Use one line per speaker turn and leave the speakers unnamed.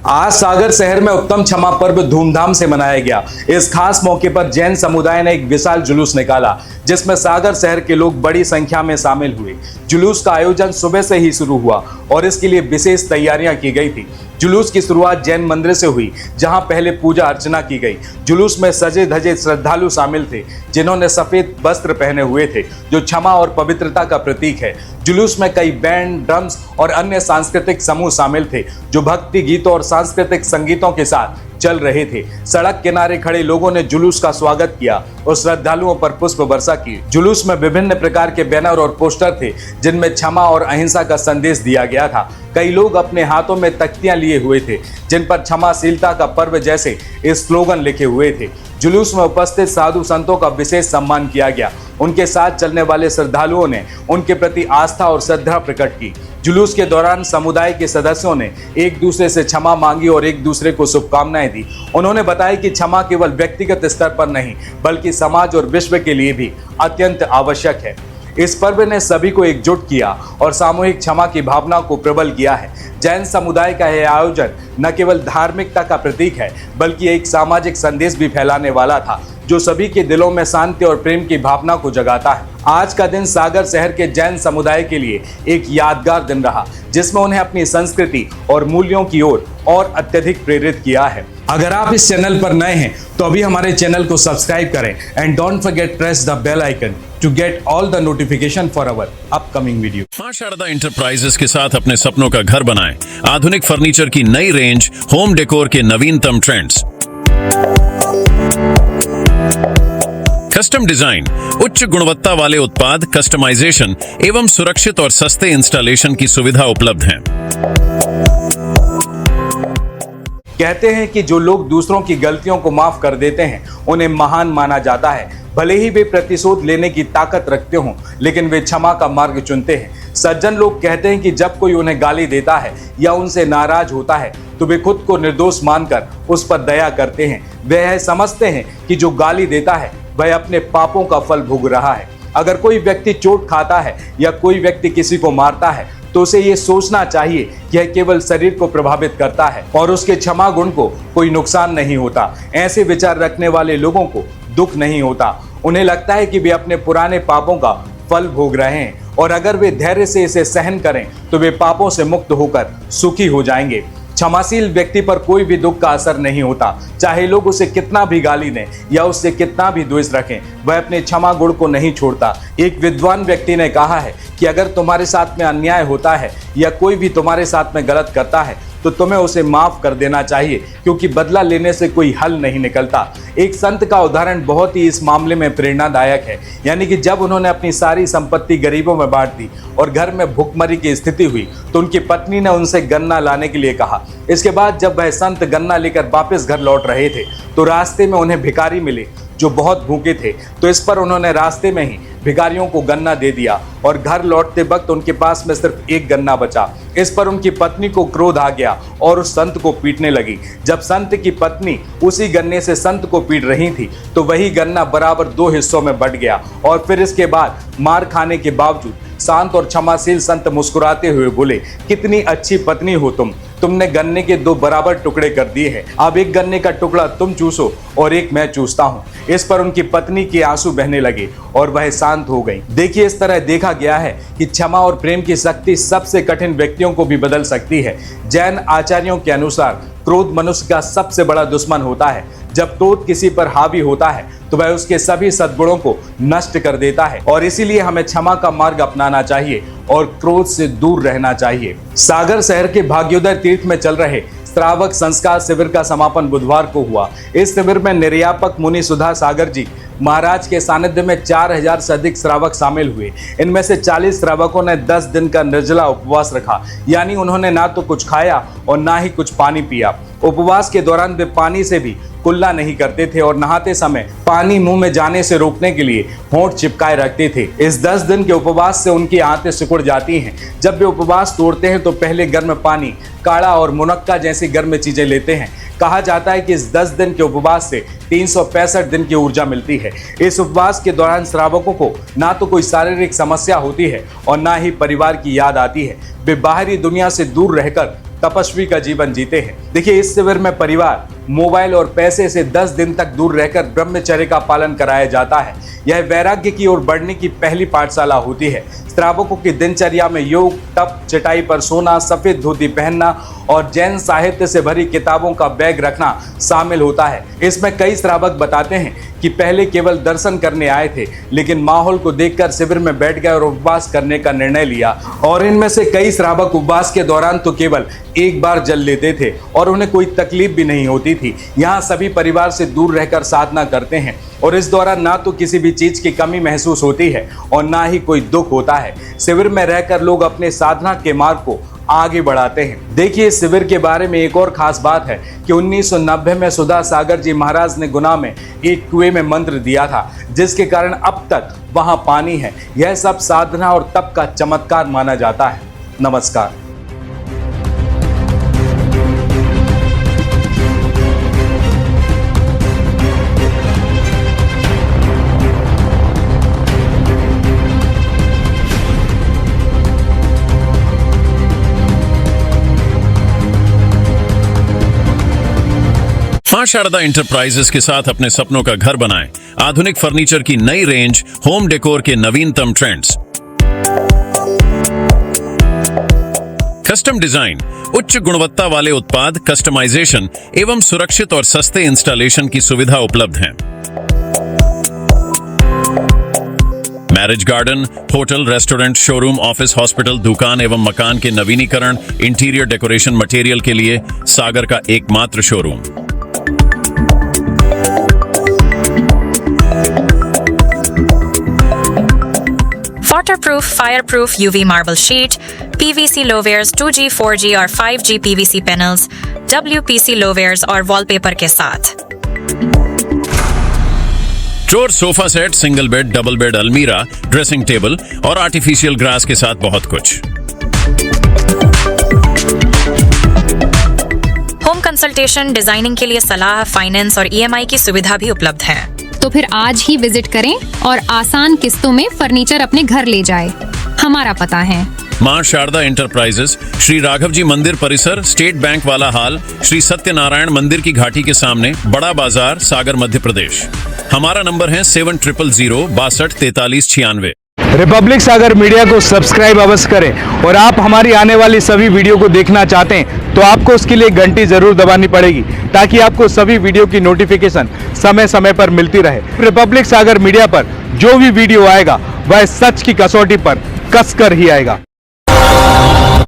आज सागर शहर में उत्तम क्षमा पर्व धूमधाम से मनाया गया। इस खास मौके पर जैन समुदाय ने एक विशाल जुलूस निकाला, जिसमें सागर शहर के लोग बड़ी संख्या में शामिल हुए। जुलूस का आयोजन सुबह से ही शुरू हुआ और इसके लिए विशेष तैयारियां की गई थी। जुलूस की शुरुआत जैन मंदिर से हुई, जहां पहले पूजा अर्चना की गई। जुलूस में सजे धजे श्रद्धालु शामिल थे, जिन्होंने सफेद वस्त्र पहने हुए थे, जो क्षमा और पवित्रता का प्रतीक है। जुलूस में कई बैंड, ड्रम्स और अन्य सांस्कृतिक समूह शामिल थे, जो भक्ति गीतों और सांस्कृतिक संगीतों के साथ चल रहे थे। सड़क किनारे खड़े लोगों ने जुलूस का स्वागत किया और श्रद्धालुओं पर पुष्प वर्षा की। जुलूस में विभिन्न प्रकार के बैनर और पोस्टर थे, जिनमें क्षमा और अहिंसा का संदेश दिया गया था। कई लोग अपने हाथों में तख्तियां लिए हुए थे, जिन पर क्षमाशीलता का पर्व जैसे स्लोगन लिखे हुए थे। जुलूस में उपस्थित साधु संतों का विशेष सम्मान किया गया। उनके साथ चलने वाले श्रद्धालुओं ने उनके प्रति आस्था और श्रद्धा प्रकट की। जुलूस के दौरान समुदाय के सदस्यों ने एक दूसरे से क्षमा मांगी और एक दूसरे को शुभकामनाएं दी। उन्होंने बताया कि क्षमा केवल व्यक्तिगत स्तर पर नहीं, बल्कि समाज और विश्व के लिए भी अत्यंत आवश्यक है। इस पर्व ने सभी को एकजुट किया और सामूहिक क्षमा की भावना को प्रबल किया है। जैन समुदाय का यह आयोजन न केवल धार्मिकता का प्रतीक है, बल्कि एक सामाजिक संदेश भी फैलाने वाला था, जो सभी के दिलों में शांति और प्रेम की भावना को जगाता है। आज का दिन सागर शहर के जैन समुदाय के लिए एक यादगार दिन रहा, जिसमें उन्हें अपनी संस्कृति और मूल्यों की ओर और अत्यधिक प्रेरित किया है। अगर आप इस चैनल पर नए हैं तो अभी हमारे चैनल को सब्सक्राइब करें and don't forget press the bell icon to get all the notification for our upcoming video.
Maa Sharda enterprises के साथ अपने सपनों का घर बनाएं। आधुनिक फर्नीचर की नई रेंज, होम डेकोर के नवीनतम ट्रेंड्स, कस्टम डिजाइन, उच्च गुणवत्ता वाले उत्पाद, कस्टमाइजेशन एवं सुरक्षित और सस्ते इंस्टॉलेशन की सुविधा उपलब्ध है।
कहते हैं कि जो लोग दूसरों की गलतियों को माफ कर देते हैं, उन्हें महान माना जाता है। भले ही वे प्रतिशोध लेने की ताकत रखते हों, लेकिन वे क्षमा का मार्ग चुनते हैं। सज्जन लोग कहते हैं कि जब कोई उन्हें गाली देता है या उनसे नाराज होता है, तो वे खुद को निर्दोष मानकर उस पर दया करते हैं। वे यह समझते हैं कि जो गाली देता है वह अपने पापों का फल भोग रहा है। अगर कोई व्यक्ति चोट खाता है या कोई व्यक्ति किसी को मारता है, तो उसे ये सोचना चाहिए कि यह केवल शरीर को प्रभावित करता है और उसके क्षमा गुण को कोई नुकसान नहीं होता। ऐसे विचार रखने वाले लोगों को दुख नहीं होता। उन्हें लगता है कि वे अपने पुराने पापों का फल भोग रहे हैं और अगर वे धैर्य से इसे सहन करें तो वे पापों से मुक्त होकर सुखी हो जाएंगे। क्षमाशील व्यक्ति पर कोई भी दुख का असर नहीं होता, चाहे लोग उसे कितना भी गाली दें या उससे कितना भी द्वेष रखें, वह अपने क्षमा गुण को नहीं छोड़ता। एक विद्वान व्यक्ति ने कहा है कि अगर तुम्हारे साथ में अन्याय होता है या कोई भी तुम्हारे साथ में गलत करता है, तो तुम्हें उसे माफ कर देना चाहिए, क्योंकि बदला लेने से कोई हल नहीं निकलता। एक संत का उदाहरण बहुत ही इस मामले में प्रेरणादायक है। यानी कि जब उन्होंने अपनी सारी संपत्ति गरीबों में बांट दी और घर में भूखमरी की स्थिति हुई, तो उनकी पत्नी ने उनसे गन्ना लाने के लिए कहा। इसके बाद जब वह संत गन्ना लेकर वापस घर लौट रहे थे, तो रास्ते में उन्हें भिखारी मिले जो बहुत भूखे थे। तो इस पर उन्होंने रास्ते में ही भिखारियों को गन्ना दे दिया और घर लौटते वक्त उनके पास में सिर्फ एक गन्ना बचा। इस पर उनकी पत्नी को क्रोध आ गया और उस संत को पीटने लगी। जब संत की पत्नी उसी गन्ने से संत को पीट रही थी, तो वही गन्ना बराबर 2 हिस्सों में बंट गया और फिर इसके बाद मार खाने के बावजूद शांत और क्षमाशील संत मुस्कुराते हुए बोले, कितनी अच्छी पत्नी हो तुमने गन्ने के 2 बराबर टुकड़े कर दिए हैं। अब एक गन्ने का टुकड़ा तुम चूसो और एक मैं चूसता हूँ। इस पर उनकी पत्नी के आंसू बहने लगे और वह शांत हो गई। देखिए, इस तरह देखा गया है कि क्षमा और प्रेम की शक्ति सबसे कठिन व्यक्तियों को भी बदल सकती है। जैन आचार्यों के अनुसार क्रोध मनुष्य का सबसे बड़ा दुश्मन होता है। जब क्रोध किसी पर हावी होता है, तो वह उसके सभी सद्गुणों को नष्ट कर देता है और इसीलिए हमें क्षमा का मार्ग अपनाना चाहिए और क्रोध से दूर रहना चाहिए। सागर शहर के भाग्योदय तीर्थ में चल रहे श्रावक संस्कार शिविर का समापन बुधवार को हुआ। इस शिविर में निर्यापक मुनि सुधा सागर जी महाराज के सानिध्य में 4000 से अधिक श्रावक शामिल हुए। इनमें से 40 श्रावकों ने 10 दिन का निर्जला उपवास रखा, यानी उन्होंने ना तो कुछ खाया और ना ही कुछ पानी पिया। उपवास के दौरान वे पानी से भी कुल्ला नहीं करते थे और नहाते समय पानी मुंह में जाने से रोकने के लिए होंठ चिपकाए रखते थे। इस 10 दिन के उपवास से उनकी आंतें सिकुड़ जाती हैं। जब वे उपवास तोड़ते हैं तो पहले गर्म पानी, काढ़ा और मुनक्का जैसी गर्म चीजें लेते हैं। कहा जाता है कि इस 10 दिन के उपवास से 365 दिन की ऊर्जा मिलती है। इस उपवास के दौरान श्रावकों को ना तो कोई शारीरिक समस्या होती है और ना ही परिवार की याद आती है। वे बाहरी दुनिया से दूर रहकर तपस्वी का जीवन जीते हैं। देखिए, इस शिविर में परिवार, मोबाइल और पैसे से 10 दिन तक दूर रहकर ब्रह्मचर्य का पालन कराया जाता है। यह वैराग्य की ओर बढ़ने की पहली पाठशाला होती है। श्रावकों की दिनचर्या में योग, तप, चटाई पर सोना, सफेद धोती पहनना और जैन साहित्य से भरी किताबों का बैग रखना शामिल होता है। इसमें कई श्रावक बताते हैं कि पहले केवल दर्शन करने आए थे, लेकिन माहौल को देखकर शिविर में बैठ गए और उपवास करने का निर्णय लिया। और इनमें से कई श्रावक उपवास के दौरान तो केवल एक बार जल लेते थे और उन्हें कोई तकलीफ भी नहीं होती थी। यहाँ सभी परिवार से दूर रहकर साधना करते हैं और इस दौरान ना तो किसी भी चीज की कमी महसूस होती है और ना ही कोई दुख होता है। शिविर में रहकर लोग अपने साधना के मार्ग को आगे बढ़ाते हैं। देखिए, इस शिविर के बारे में एक और खास बात है कि 1990 में सुधा सागर जी महाराज ने गुना में एक कुएं में मंत्र दिया था, जिसके कारण अब तक वहां पानी है। यह सब साधना और तप का चमत्कार माना जाता है। नमस्कार।
मां शारदा इंटरप्राइजेस के साथ अपने सपनों का घर बनाएं। आधुनिक फर्नीचर की नई रेंज, होम डेकोर के नवीनतम ट्रेंड्स, कस्टम डिजाइन, उच्च गुणवत्ता वाले उत्पाद, कस्टमाइजेशन एवं सुरक्षित और सस्ते इंस्टॉलेशन की सुविधा उपलब्ध है। Marriage garden, hotel, restaurant, showroom, office, hospital, दुकान एवं मकान के नवीनीकरण, इंटीरियर डेकोरेशन मटेरियल के लिए सागर का एकमात्र showroom.
Waterproof, fireproof UV marble sheet, PVC low-wares 2G, 4G और 5G PVC panels, WPC low-wares और wallpaper के साथ।
Drawer, sofa set, single bed, double bed, अलमीरा, ड्रेसिंग टेबल और आर्टिफिशियल ग्रास के साथ बहुत कुछ।
होम कंसल्टेशन, डिजाइनिंग के लिए सलाह, फाइनेंस और EMI की सुविधा भी उपलब्ध है।
तो फिर आज ही विजिट करें और आसान किस्तों में फर्नीचर अपने घर ले जाएं। हमारा पता है
मां शारदा इंटरप्राइजेस, श्री राघव जी मंदिर परिसर, स्टेट बैंक वाला हाल, श्री सत्यनारायण मंदिर की घाटी के सामने, बड़ा बाजार, सागर, मध्य प्रदेश। हमारा नंबर है 7000
रिपब्लिक सागर मीडिया को सब्सक्राइब अवश्य करें और आप हमारी आने वाली सभी वीडियो को देखना चाहते हैं तो आपको उसके लिए घंटी जरूर दबानी पड़ेगी, ताकि आपको सभी वीडियो की नोटिफिकेशन समय समय पर मिलती रहे। रिपब्लिक सागर मीडिया पर जो भी वीडियो आएगा वह सच की कसौटी पर कसकर ही आएगा।